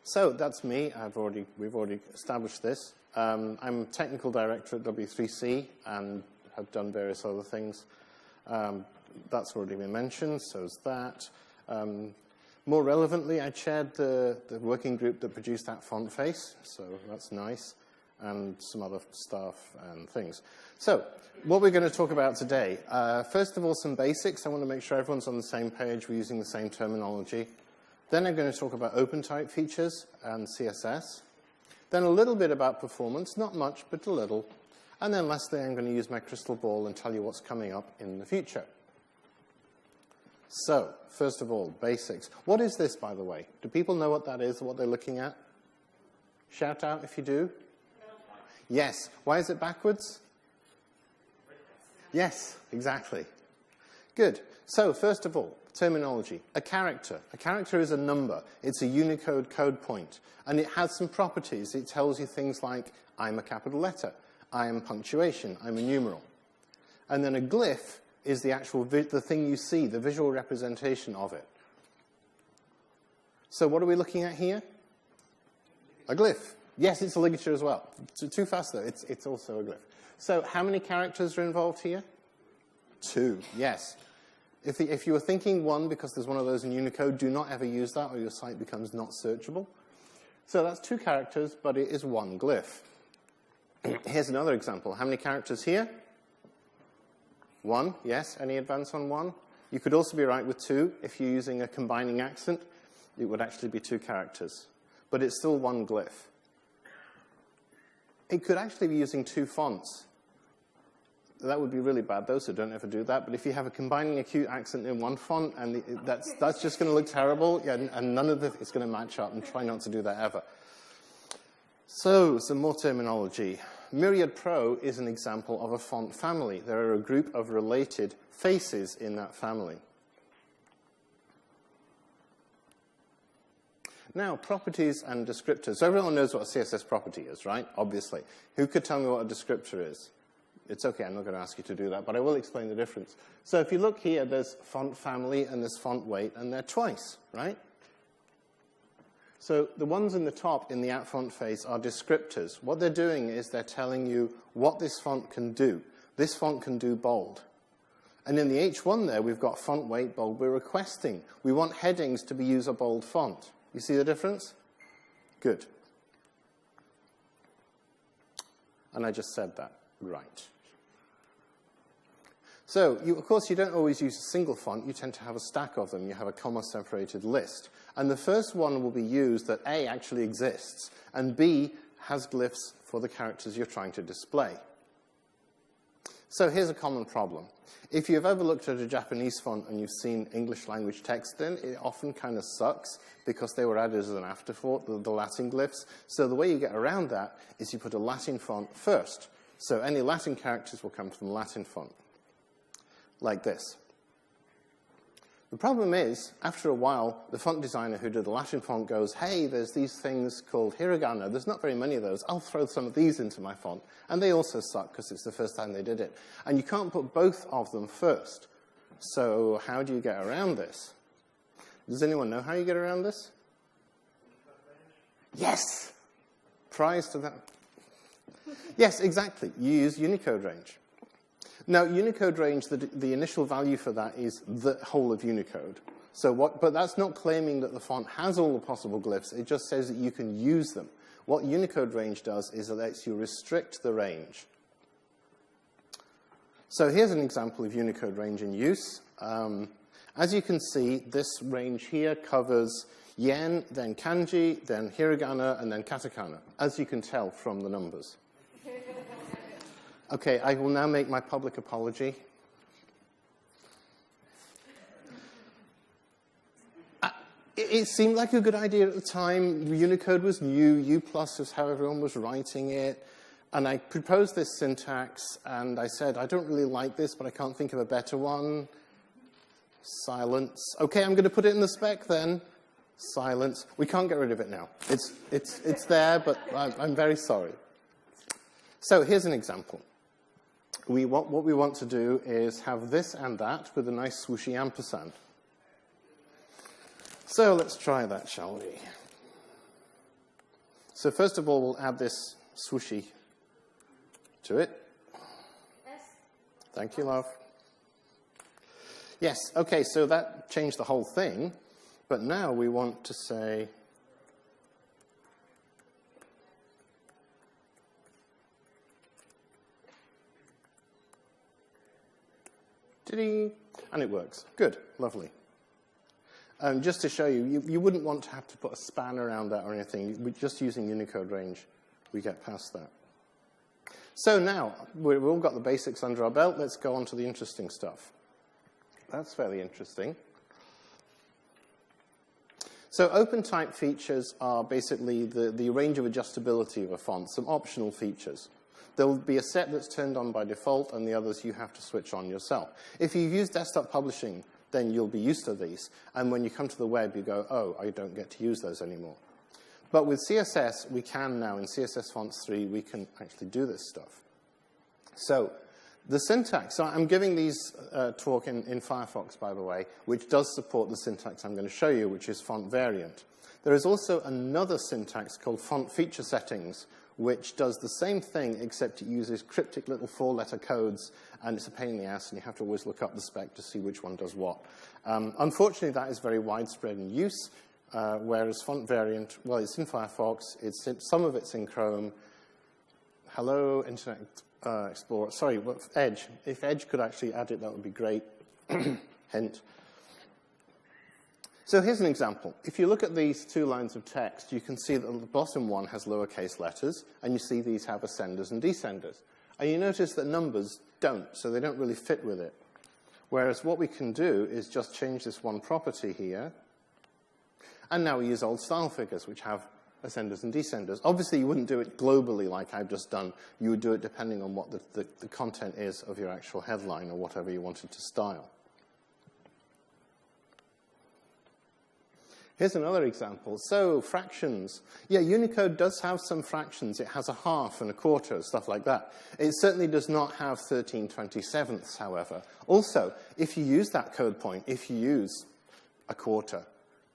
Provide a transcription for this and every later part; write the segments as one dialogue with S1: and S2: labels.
S1: So that's me. We've already established this. I'm technical director at W3C and have done various other things. That's already been mentioned, so is that. More relevantly, I chaired the working group that produced that font face, so that's nice, and some other stuff and things. So what we're going to talk about today, first of all, some basics. I want to make sure everyone's on the same page. We're using the same terminology. Then I'm going to talk about OpenType features and CSS. Then a little bit about performance, not much, but a little. And then lastly, I'm going to use my crystal ball and tell you what's coming up in the future. So, first of all, basics. What is this, by the way? Do people know what that is, what they're looking at? Shout out if you do. Yes. Why is it backwards? Yes, exactly. Good. So, first of all, terminology. A character. A character is a number. It's a Unicode code point. And it has some properties. It tells you things like, I'm a capital letter. I am punctuation. I'm a numeral. And then a glyph is the actual the thing you see, the visual representation of it. So what are we looking at here? A glyph. Yes, it's a ligature as well. Too fast, though. It's also a glyph. So how many characters are involved here? 2, yes. If you were thinking 1 because there's one of those in Unicode, do not ever use that or your site becomes not searchable. So that's 2 characters, but it is 1 glyph. Here's another example. How many characters here? 1, yes. Any advance on 1? You could also be right with 2. If you're using a combining accent, it would actually be 2 characters. But it's still 1 glyph. It could actually be using 2 fonts. That would be really bad, though, so don't ever do that. But if you have a combining acute accent in 1 font, and that's just going to look terrible, yeah, and none of it's going to match up, and try not to do that ever. So, some more terminology. Myriad Pro is an example of a font family. There are a group of related faces in that family. Now, properties and descriptors. So everyone knows what a CSS property is, right? Obviously. Who could tell me what a descriptor is? It's okay, I'm not going to ask you to do that, but I will explain the difference. So if you look here, there's font family and there's font weight, and they're twice, right? So the ones in the top in the @font face are descriptors. What they're doing is they're telling you what this font can do. This font can do bold. And in the H1 there, we've got font weight, bold. We're requesting. We want headings to be use a bold font. You see the difference? Good. And I just said that. Right. So, of course, you don't always use a single font. You tend to have a stack of them. You have a comma-separated list. And the first one will be used that A, actually exists, and B, has glyphs for the characters you're trying to display. So here's a common problem. If you've ever looked at a Japanese font and you've seen English language text in, it often kind of sucks because they were added as an afterthought, the Latin glyphs. So the way you get around that is you put a Latin font first. So any Latin characters will come from the Latin font. Like this. The problem is, after a while, the font designer who did the Latin font goes, hey, there's these things called hiragana. There's not very many of those. I'll throw some of these into my font. And they also suck because it's the first time they did it. And you can't put both of them first. So how do you get around this? Does anyone know how you get around this? Yes! Prize to that. Yes, exactly. You use Unicode range. Now, Unicode range, the initial value for that is the whole of Unicode. But that's not claiming that the font has all the possible glyphs. It just says that you can use them. What Unicode range does is it lets you restrict the range. So here's an example of Unicode range in use. As you can see, this range here covers yen, then kanji, then hiragana, and then katakana, as you can tell from the numbers. Okay, I will now make my public apology. It seemed like a good idea at the time. Unicode was new. U+ was how everyone was writing it. And I proposed this syntax, and I said, I don't really like this, but I can't think of a better one. Silence. Okay, I'm going to put it in the spec then. Silence. We can't get rid of it now. It's there, but I'm very sorry. So here's an example. What we want to do is have this and that with a nice swooshy ampersand. So let's try that, shall we? So first of all, we'll add this swooshy to it.
S2: Yes.
S1: Thank you, love. Yes, okay, so that changed the whole thing, but now we want to say and it works. Good, lovely. Just to show you, you wouldn't want to have to put a span around that or anything. We're just using Unicode range. We get past that. So now, we've all got the basics under our belt. Let's go on to the interesting stuff. That's fairly interesting. So OpenType features are basically the range of adjustability of a font, some optional features. There will be a set that's turned on by default, and the others you have to switch on yourself. If you've used desktop publishing, then you'll be used to these. And when you come to the web, you go, oh, I don't get to use those anymore. But with CSS, we can now, in CSS Fonts 3, we can actually do this stuff. So the syntax, so I'm giving these talk in Firefox, by the way, which does support the syntax I'm going to show you, which is font variant. There is also another syntax called font feature settings, which does the same thing, except it uses cryptic little 4-letter codes, and it's a pain in the ass, and you have to always look up the spec to see which one does what. Unfortunately, that is very widespread in use, whereas font variant, well, it's in Firefox, some of it's in Chrome. Hello, Internet Explorer. Sorry, Edge. If Edge could actually add it, that would be great. Hint. So here's an example. If you look at these 2 lines of text, you can see that the bottom one has lowercase letters, and you see these have ascenders and descenders. And you notice that numbers don't, so they don't really fit with it. Whereas what we can do is just change this one property here, and now we use old style figures, which have ascenders and descenders. Obviously, you wouldn't do it globally like I've just done. You would do it depending on what the content is of your actual headline or whatever you wanted to style. Here's another example. So, fractions. Yeah, Unicode does have some fractions. It has a half and a quarter, stuff like that. It certainly does not have 13/27ths, however. Also, if you use that code point, if you use a quarter,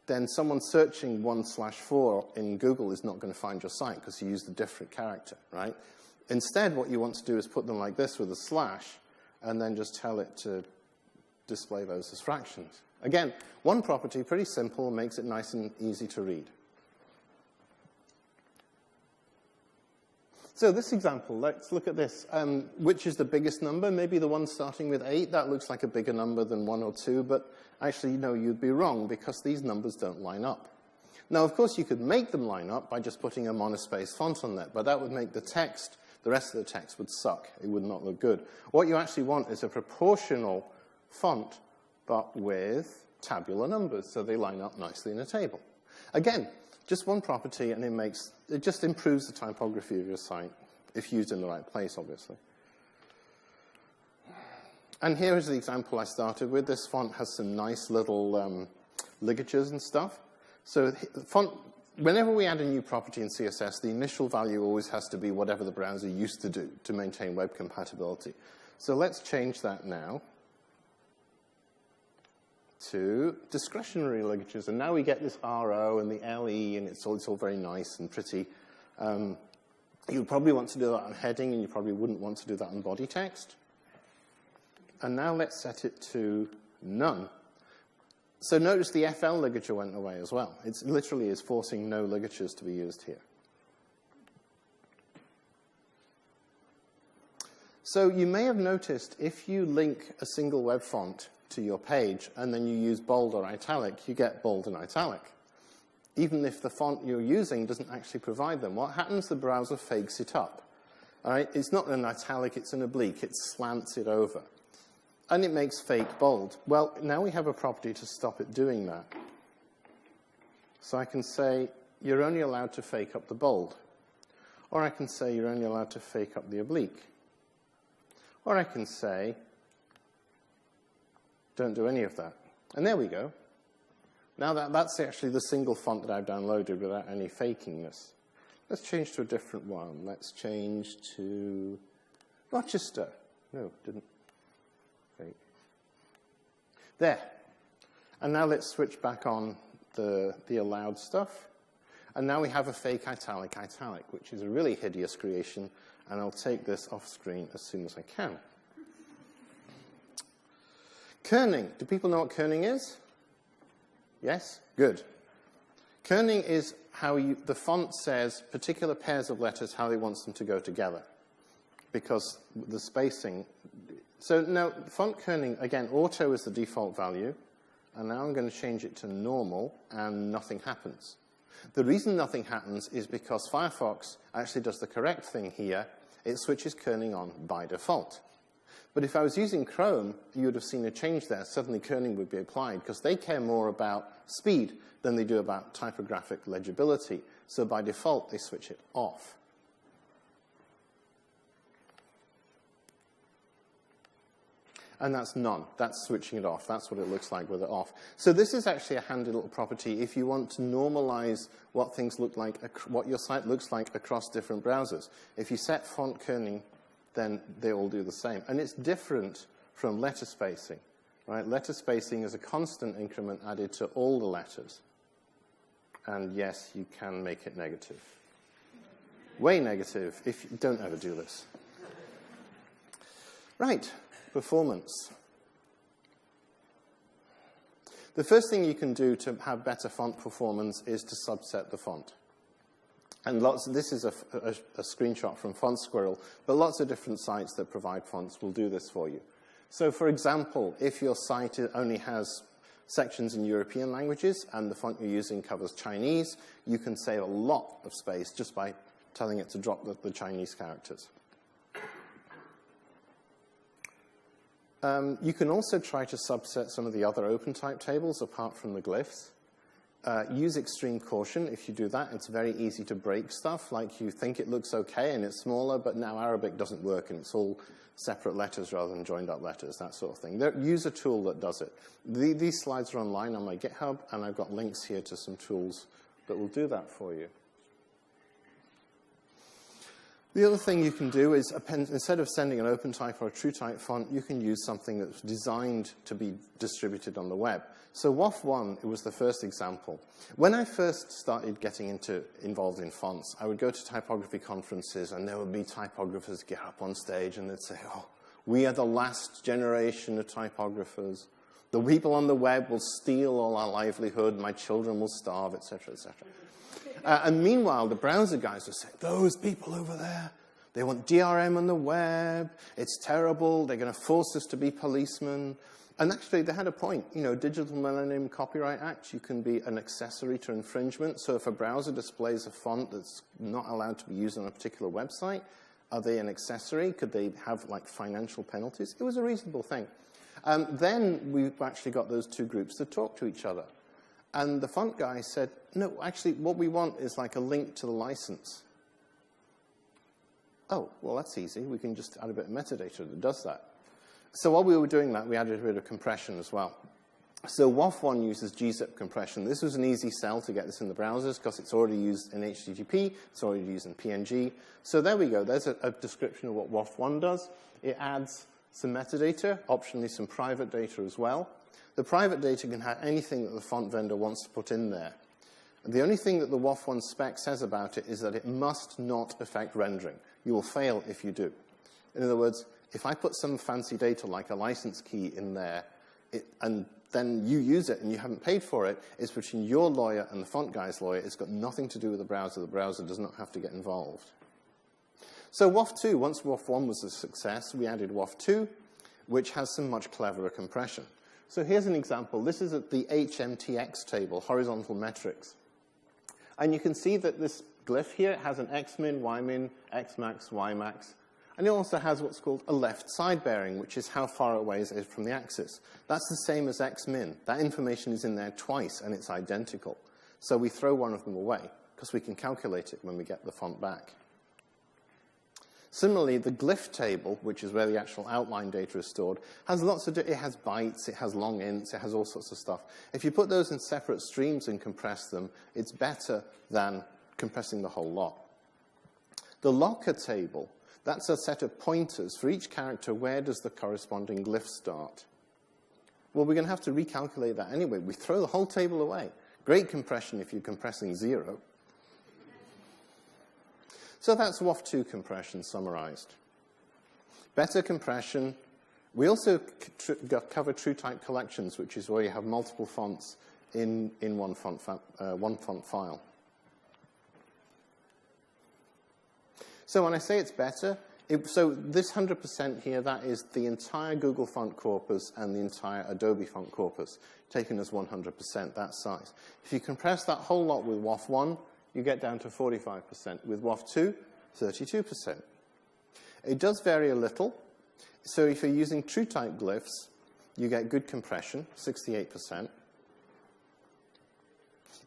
S1: then someone searching 1/4 in Google is not going to find your site because you used a different character, right? Instead, what you want to do is put them like this with a slash, and then just tell it to display those as fractions. Again, one property, pretty simple, makes it nice and easy to read. So this example, let's look at this. Which is the biggest number? Maybe the one starting with 8. That looks like a bigger number than 1 or 2, but actually, no, you'd be wrong because these numbers don't line up. Now, of course, you could make them line up by just putting a monospace font on there, but that would make the text, the rest of the text would suck. It would not look good. What you actually want is a proportional font, but with tabular numbers, so they line up nicely in a table. Again, just one property, and it just improves the typography of your site, if used in the right place, obviously. And here is the example I started with. This font has some nice little ligatures and stuff. So the font, whenever we add a new property in CSS, the initial value always has to be whatever the browser used to do to maintain web compatibility. So let's change that now to discretionary ligatures. And now we get this RO and the LE, and it's all very nice and pretty. You probably want to do that on heading, and you probably wouldn't want to do that on body text. And now let's set it to none. So notice the FL ligature went away as well. It literally is forcing no ligatures to be used here. So you may have noticed if you link a single web font to your page and then you use bold or italic, you get bold and italic. Even if the font you're using doesn't actually provide them. What happens? The browser fakes it up. All right? It's not an italic, it's an oblique. It slants it over. And it makes fake bold. Well, now we have a property to stop it doing that. So I can say, you're only allowed to fake up the bold. Or I can say, you're only allowed to fake up the oblique. Or I can say, don't do any of that. And there we go. Now that's actually the single font that I've downloaded without any fakingness. Let's change to a different one. Let's change to Rochester. No, didn't. Fake. There. And now let's switch back on the allowed stuff. And now we have a fake italic, which is a really hideous creation, and I'll take this off screen as soon as I can. Kerning. Do people know what kerning is? Yes? Good. Kerning is how the font says particular pairs of letters, how it wants them to go together, because the spacing. So now, font kerning, again, auto is the default value, and now I'm going to change it to normal, and nothing happens. The reason nothing happens is because Firefox actually does the correct thing here. It switches kerning on by default. But if I was using Chrome, you would have seen a change there. Suddenly kerning would be applied, because they care more about speed than they do about typographic legibility. So by default, they switch it off. And that's none. That's switching it off. That's what it looks like with it off. So this is actually a handy little property if you want to normalize what things look like, what your site looks like across different browsers. If you set font kerning, then they all do the same. And it's different from letter spacing, right? Letter spacing is a constant increment added to all the letters. And yes, you can make it negative. Way negative. If you don't ever do this. Right. Performance. The first thing you can do to have better font performance is to subset the font. And this is a screenshot from Font Squirrel, but lots of different sites that provide fonts will do this for you. So for example, if your site only has sections in European languages and the font you're using covers Chinese, you can save a lot of space just by telling it to drop the Chinese characters. You can also try to subset some of the other open type tables apart from the glyphs. Use extreme caution. If you do that, it's very easy to break stuff. Like you think it looks okay and it's smaller, but now Arabic doesn't work and it's all separate letters rather than joined up letters, that sort of thing. Use a tool that does it. These slides are online on my GitHub, and I've got links here to some tools that will do that for you. The other thing you can do is, instead of sending an open type or a true type font, you can use something that's designed to be distributed on the web. So WOF1 was the first example. When I first started getting involved in fonts, I would go to typography conferences, and there would be typographers get up on stage, and they'd say, oh, we are the last generation of typographers. The people on the web will steal all our livelihood. My children will starve, etc., etc. And meanwhile, the browser guys will say, those people over there, they want DRM on the web. It's terrible. They're going to force us to be policemen. And actually, they had a point. You know, Digital Millennium Copyright Act, you can be an accessory to infringement. So if a browser displays a font that's not allowed to be used on a particular website, are they an accessory? Could they have, like, financial penalties? It was a reasonable thing. Then we actually got those two groups to talk to each other. And the font guy said, no, actually, what we want is like a link to the license. Oh, well, that's easy. We can just add a bit of metadata that does that. So while we were doing that, we added a bit of compression as well. So WOF1 uses gzip compression. This was an easy sell to get this in the browsers because it's already used in HTTP. It's already used in PNG. So there we go. There's a description of what WOF1 does. It adds some metadata, optionally some private data as well. The private data can have anything that the font vendor wants to put in there. The only thing that the WOF1 spec says about it is that it must not affect rendering. You will fail if you do. In other words, if I put some fancy data like a license key in there, and then you use it and you haven't paid for it, it's between your lawyer and the font guy's lawyer. It's got nothing to do with the browser. The browser does not have to get involved. So WOF2, once WOF1 was a success, we added WOF2, which has some much cleverer compression. So here's an example. This is at the HMTX table, horizontal metrics. And you can see that this glyph here has an xmin, ymin, xmax, ymax. And it also has what's called a left side bearing, which is how far away it is from the axis. That's the same as xmin. That information is in there twice, and it's identical. So we throw one of them away, because we can calculate it when we get the font back. Similarly, the glyph table, which is where the actual outline data is stored, has lots of, it has bytes, it has long ints, it has all sorts of stuff. If you put those in separate streams and compress them, it's better than compressing the whole lot. The locker table, that's a set of pointers. For each character, where does the corresponding glyph start? Well, we're going to have to recalculate that anyway. We throw the whole table away. Great compression if you're compressing 0. So that's WOF2 compression summarized. Better compression. We also cover true type collections, which is where you have multiple fonts in one font file. So when I say it's better, so this 100% here, that is the entire Google font corpus and the entire Adobe font corpus, taken as 100%, that size. If you compress that whole lot with WOF1, you get down to 45%. With WOF2, 32%. It does vary a little. So if you're using true type glyphs, you get good compression, 68%.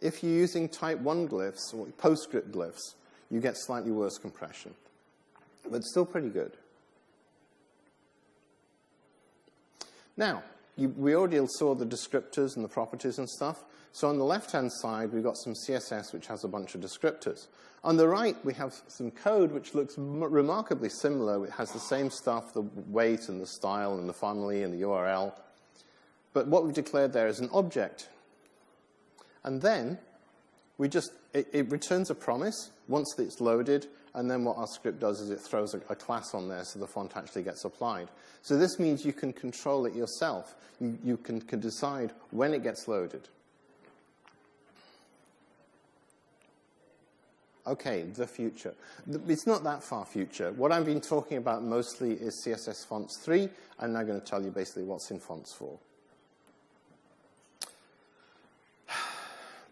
S1: If you're using type 1 glyphs, or PostScript glyphs, you get slightly worse compression, but still pretty good. Now, we already saw the descriptors and the properties and stuff. So on the left-hand side, we've got some CSS, which has a bunch of descriptors. On the right, we have some code which looks remarkably similar. It has the same stuff, the weight and the style and the family and the URL. But what we've declared there is an object. And then it returns a promise once it's loaded, and then what our script does is it throws a class on there so the font actually gets applied. So this means you can control it yourself. You can decide when it gets loaded. Okay, the future. It's not that far future. What I've been talking about mostly is CSS Fonts 3. I'm now going to tell you basically what's in Fonts 4.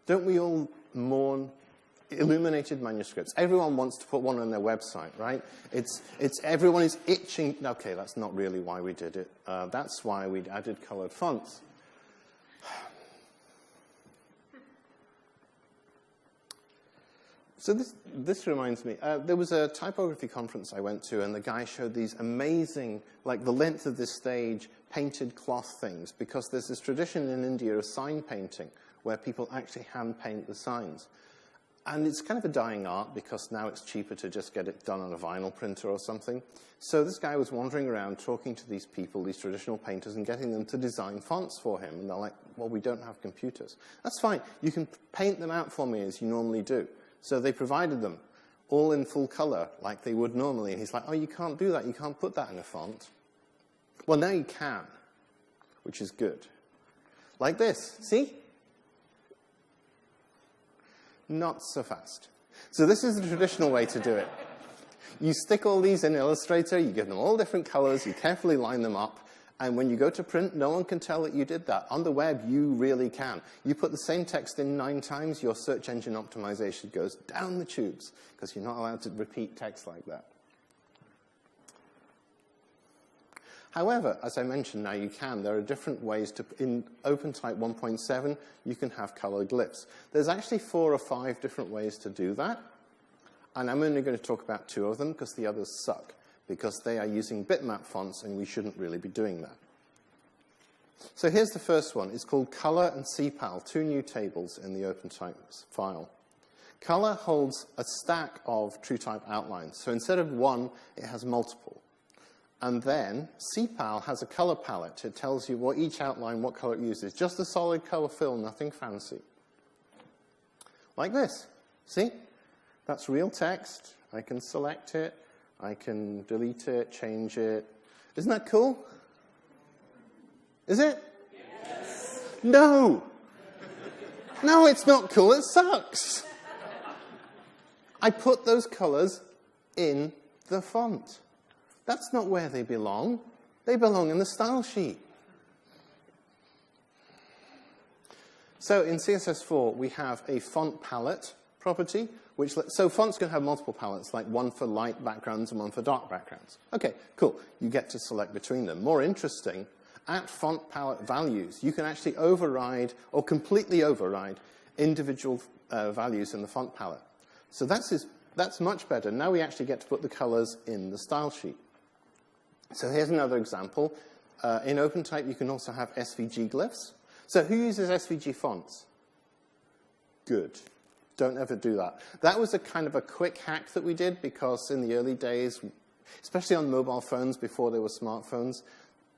S1: Don't we all mourn illuminated manuscripts? Everyone wants to put one on their website, right? Everyone is itching. Okay, that's not really why we did it. That's why we added colored fonts. So this reminds me, there was a typography conference I went to, and the guy showed these amazing, like the length of this stage, painted cloth things, because there's this tradition in India of sign painting, where people actually hand paint the signs. And it's kind of a dying art, because now it's cheaper to just get it done on a vinyl printer or something. So this guy was wandering around talking to these people, these traditional painters, and getting them to design fonts for him. And they're like, well, we don't have computers. That's fine. You can paint them out for me as you normally do. So they provided them all in full color, like they would normally. And he's like, oh, you can't do that. You can't put that in a font. Well, now you can, which is good. Like this. See? Not so fast. So this is the traditional way to do it. You stick all these in Illustrator. You give them all different colors. You carefully line them up. And when you go to print, no one can tell that you did that. On the web, you really can. You put the same text in 9 times, your search engine optimization goes down the tubes, because you're not allowed to repeat text like that. However, as I mentioned, now you can. There are different ways to, in OpenType 1.7, you can have colored glyphs. There's actually 4 or 5 different ways to do that. And I'm only going to talk about 2 of them, because the others suck, because they are using bitmap fonts, and we shouldn't really be doing that. So here's the first one. It's called Color and CPAL, 2 new tables in the OpenType file. Color holds a stack of TrueType outlines. So instead of 1, it has multiple. And then CPAL has a color palette. It tells you what each outline, what color it uses. Just a solid color fill, nothing fancy. Like this. See? That's real text. I can select it. I can delete it, change it. Isn't that cool? Is it? Yes. No. No, it's not cool. It sucks. I put those colors in the font. That's not where they belong. They belong in the style sheet. So in CSS4, we have a font palette property. So fonts can have multiple palettes, like one for light backgrounds and one for dark backgrounds. Okay, cool. You get to select between them. More interesting, at font palette values, you can actually override or completely override individual values in the font palette. So that's much better. Now we actually get to put the colors in the style sheet. So here's another example. In OpenType, you can also have SVG glyphs. So who uses SVG fonts? Good. Don't ever do that. That was a kind of a quick hack that we did, because in the early days, especially on mobile phones before there were smartphones,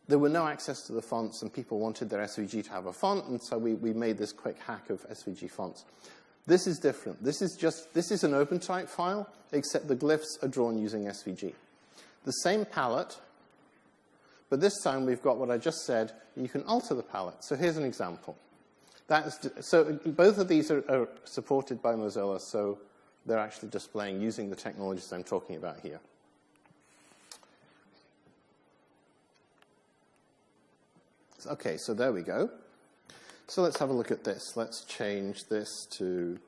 S1: there were no access to the fonts, and people wanted their SVG to have a font, and so we made this quick hack of SVG fonts. This is different. This is an OpenType file, except the glyphs are drawn using SVG. The same palette, but this time we've got what I just said. You can alter the palette. So here's an example. So both of these are supported by Mozilla, so they're actually displaying using the technologies I'm talking about here. Okay, so there we go. So let's have a look at this. Let's change this to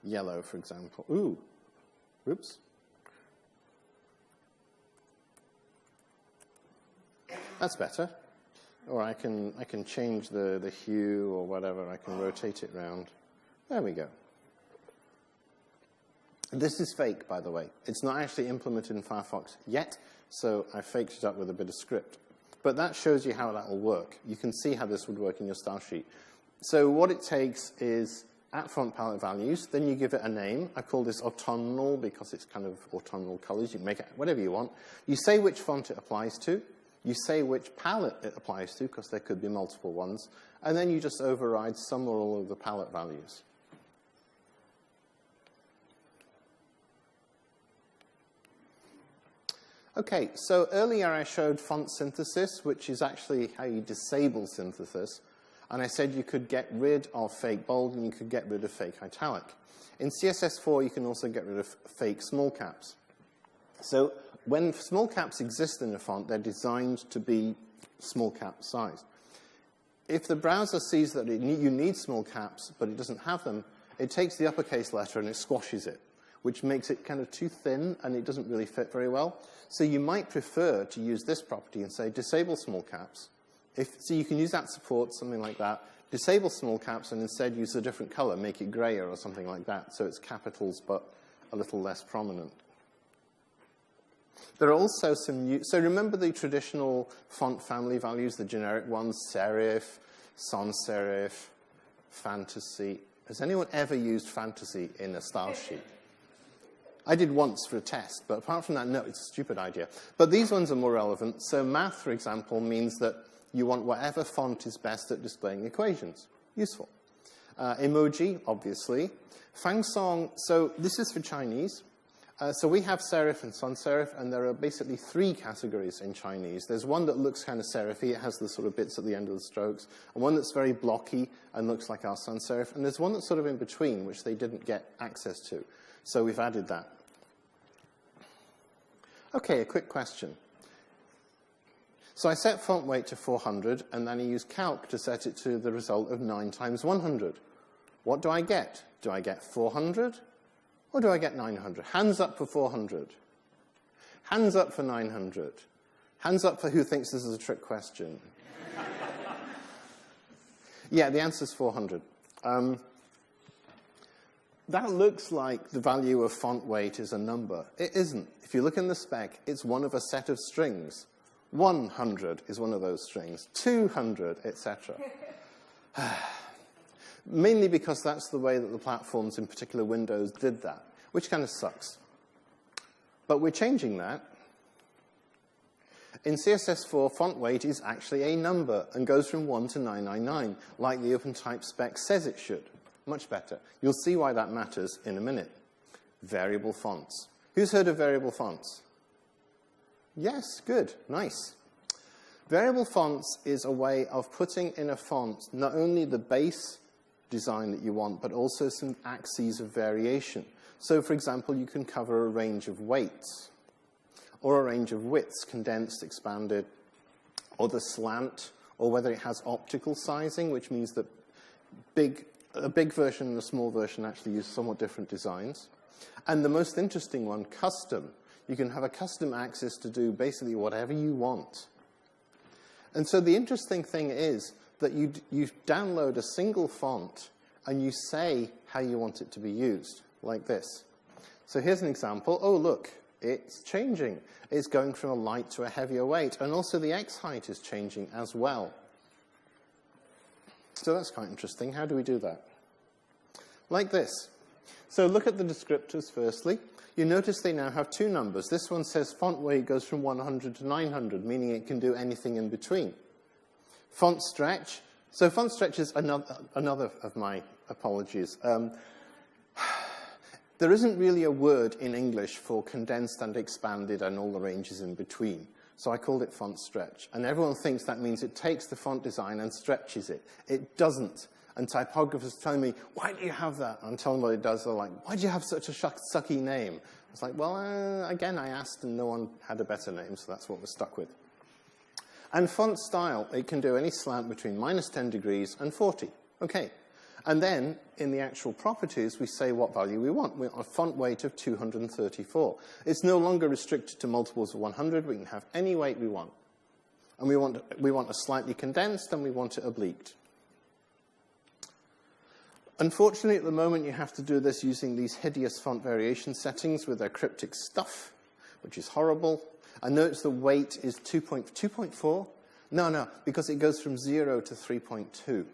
S1: yellow, for example. Ooh, oops. That's better. Or I can change the hue or whatever. I can rotate it around. There we go. This is fake, by the way. It's not actually implemented in Firefox yet, so I faked it up with a bit of script. But that shows you how that will work. You can see how this would work in your style sheet. So what it takes is @font palette values, then you give it a name. I call this autumnal because it's kind of autumnal colors. You can make it whatever you want. You say which font it applies to. You say which palette it applies to, because there could be multiple ones. And then you just override some or all of the palette values. Okay, so earlier I showed font synthesis, which is actually how you disable synthesis. And I said you could get rid of fake bold and you could get rid of fake italic. In CSS4, you can also get rid of fake small caps. So when small caps exist in a font, they're designed to be small cap size. If the browser sees that you need small caps, but it doesn't have them, it takes the uppercase letter and it squashes it, which makes it kind of too thin and it doesn't really fit very well. So you might prefer to use this property and say disable small caps. So you can use that support, something like that. Disable small caps and instead use a different color, make it grayer or something like that, so it's capitals but a little less prominent. There are also some new, so remember the traditional font family values, the generic ones, serif, sans serif, fantasy. Has anyone ever used fantasy in a style sheet? I did once for a test, but apart from that, no, it's a stupid idea. But these ones are more relevant. So math, for example, means that you want whatever font is best at displaying equations. Useful. Emoji, obviously. Fangsong, so this is for Chinese. So we have serif and sans serif, and there are basically 3 categories in Chinese. There's one that looks kind of serify, it has the sort of bits at the end of the strokes, and one that's very blocky and looks like our sans serif, and there's one that's sort of in between, which they didn't get access to. So we've added that. Okay, a quick question. So I set font weight to 400, and then I use calc to set it to the result of 9 times 100. What do I get? Do I get 400? Or do I get 900? Hands up for 400. Hands up for 900. Hands up for who thinks this is a trick question. Yeah, the answer is 400. That looks like the value of font weight is a number. It isn't. If you look in the spec, it's one of a set of strings. 100 is one of those strings. 200, etc. Mainly because that's the way that the platforms, in particular Windows, did that, which kind of sucks. But we're changing that. In CSS4, font weight is actually a number and goes from 1 to 999, like the OpenType spec says it should. Much better. You'll see why that matters in a minute. Variable fonts. Who's heard of variable fonts? Yes, good, nice. Variable fonts is a way of putting in a font not only the base design that you want, but also some axes of variation. So, for example, you can cover a range of weights, or a range of widths, condensed, expanded, or the slant, or whether it has optical sizing, which means that a big version and a small version actually use somewhat different designs. And the most interesting one, custom. You can have a custom axis to do basically whatever you want. And so the interesting thing is that you download a single font and you say how you want it to be used, like this. So here's an example. Oh, look, it's changing. It's going from a light to a heavier weight. And also the X height is changing as well. So that's quite interesting. How do we do that? Like this. So look at the descriptors firstly. You notice they now have 2 numbers. This one says font weight goes from 100 to 900, meaning it can do anything in between. Font stretch So font stretch is another of my apologies. There isn't really a word in English for condensed and expanded and all the ranges in between. So I called it font stretch. And everyone thinks that means it takes the font design and stretches it. It doesn't. And typographers telling me, why do you have that? And I'm telling them what it does. They're like, why do you have such a sucky name? It's like, well, again, I asked and no one had a better name, so that's what we're stuck with. And font style, it can do any slant between -10 degrees and 40. Okay. And then, in the actual properties, we say what value we want. We want a font weight of 234. It's no longer restricted to multiples of 100. We can have any weight we want. And we want a slightly condensed, and we want it obliqued. Unfortunately, at the moment, you have to do this using these hideous font variation settings with their cryptic stuff, which is horrible. And notice the weight is 2.4. No, because it goes from 0 to 3.2.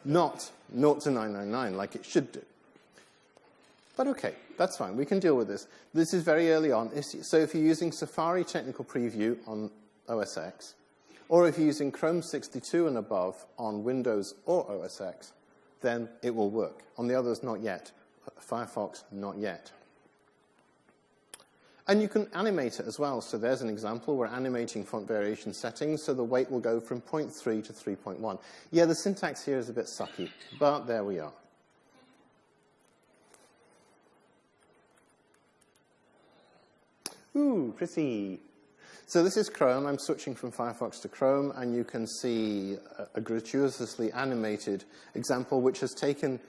S1: Not 0 to 999 like it should do. But okay, that's fine. We can deal with this. This is very early on. So if you're using Safari Technical Preview on OS X, or if you're using Chrome 62 and above on Windows or OS X, then it will work. On the others, not yet. Firefox, not yet. And you can animate it as well. So there's an example. We're animating font variation settings, so the weight will go from 0.3 to 3.1. Yeah, the syntax here is a bit sucky, but there we are. Ooh, pretty. So this is Chrome. I'm switching from Firefox to Chrome, and you can see a gratuitously animated example which has taken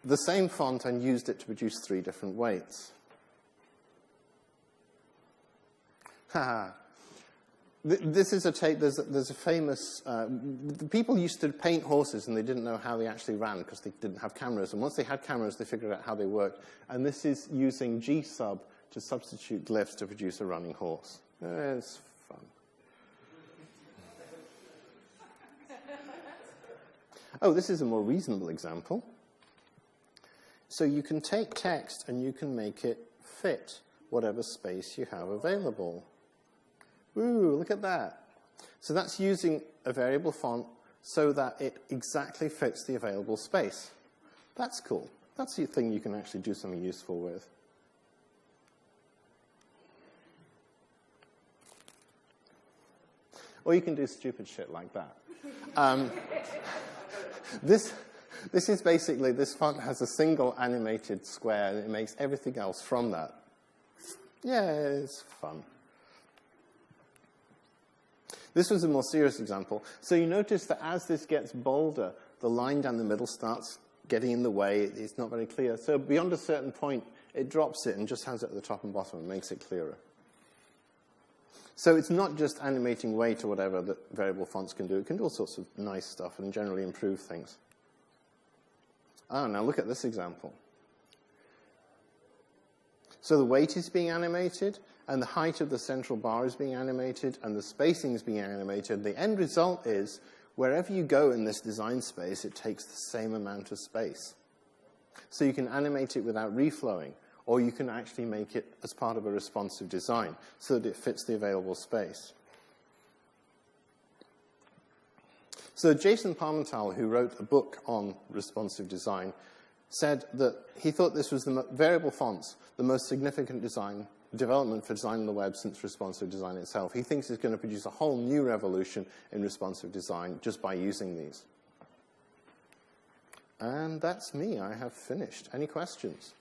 S1: the same font and used it to produce 3 different weights. This is a tape. There's a famous. People used to paint horses and they didn't know how they actually ran because they didn't have cameras. And once they had cameras, they figured out how they worked. And this is using G-sub to substitute glyphs to produce a running horse. It's fun. Oh, this is a more reasonable example. So you can take text and you can make it fit whatever space you have available. Ooh, look at that. So that's using a variable font so that it exactly fits the available space. That's cool. That's the thing you can actually do something useful with. Or you can do stupid shit like that. This is basically, this font has a single animated square, and it makes everything else from that. Yeah, it's fun. This was a more serious example. So you notice that as this gets bolder, the line down the middle starts getting in the way. It's not very clear. So beyond a certain point, it drops it and just has it at the top and bottom and makes it clearer. So it's not just animating weight or whatever that variable fonts can do. It can do all sorts of nice stuff and generally improve things. Ah, now look at this example. So the weight is being animated, and the height of the central bar is being animated, and the spacing is being animated. The end result is, wherever you go in this design space, it takes the same amount of space. So you can animate it without reflowing, or you can actually make it as part of a responsive design so that it fits the available space. So Jason Parmental, who wrote a book on responsive design, said that he thought this was the variable fonts, the most significant development for design on the web since responsive design itself. He thinks it's going to produce a whole new revolution in responsive design just by using these. And that's me. I have finished. Any questions?